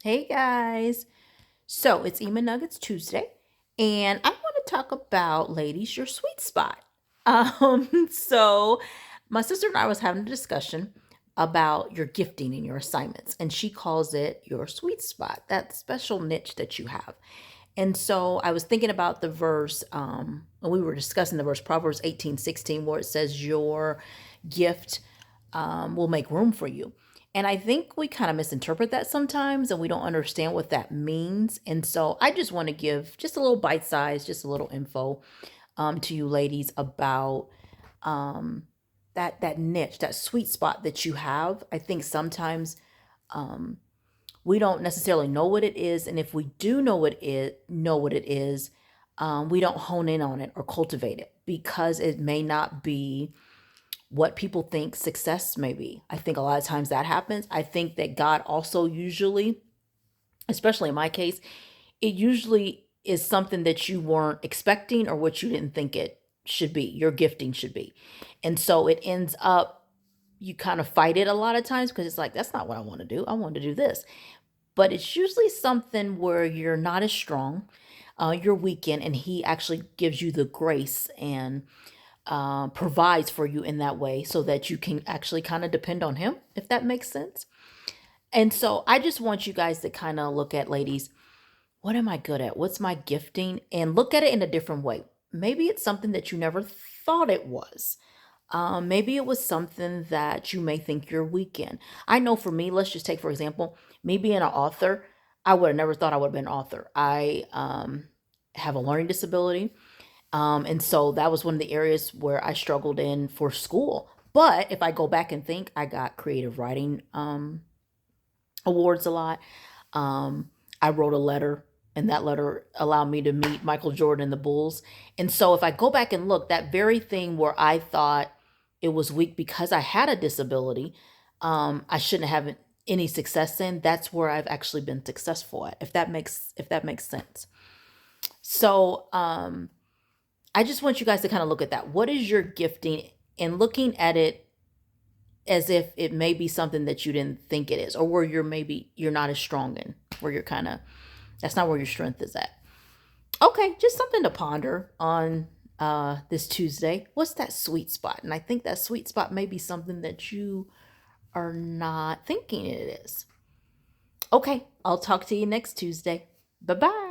Hey guys. So it's Ema Nuggets Tuesday, and I want to talk about, ladies, your sweet spot. So my sister and I was having a discussion about your gifting and your assignments, and she calls it your sweet spot, that special niche that you have. And so I was thinking about the verse, and we were discussing the verse Proverbs 18:16, where it says your gift will make room for you. And I think we kind of misinterpret that sometimes and we don't understand what that means. And so I just want to give just a little bite size, just a little info to you ladies about that niche, that sweet spot that you have. I think sometimes um, we don't necessarily know what it is, and if we do know what it is, we don't hone in on it or cultivate it because it may not be what people think success may be. I think a lot of times that happens. I think that God also usually, especially in my case, it usually is something that you weren't expecting or what you didn't think it should be, your gifting should be. And so it ends up, you kind of fight it a lot of times because it's like, that's not what I want to do. I want to do this. But it's usually something where you're not as strong, you're weakened, and He actually gives you the grace and provides for you in that way so that you can actually kind of depend on Him, if that makes sense. And so I just want you guys to kind of look at, ladies, what am I good at? What's my gifting? And look at it in a different way. Maybe it's something that you never thought it was. Maybe it was something that you may think you're weak in. I know for me, let's just take, for example, me being an author, I would have never thought I would have been an author. I have a learning disability. And so that was one of the areas where I struggled in for school. But if I go back and think, I got creative writing awards a lot. I wrote a letter, and that letter allowed me to meet Michael Jordan and the Bulls. And so if I go back and look, that very thing where I thought it was weak because I had a disability, I shouldn't have any success in. That's where I've actually been successful at. If that makes sense. So I just want you guys to kind of look at that. What is your gifting? And looking at it as if it may be something that you didn't think it is, or where you're not as strong in, where you're kind of, that's not where your strength is at. Okay, just something to ponder on this Tuesday. What's that sweet spot? And I think that sweet spot may be something that you are not thinking it is. Okay, I'll talk to you next Tuesday. Bye bye.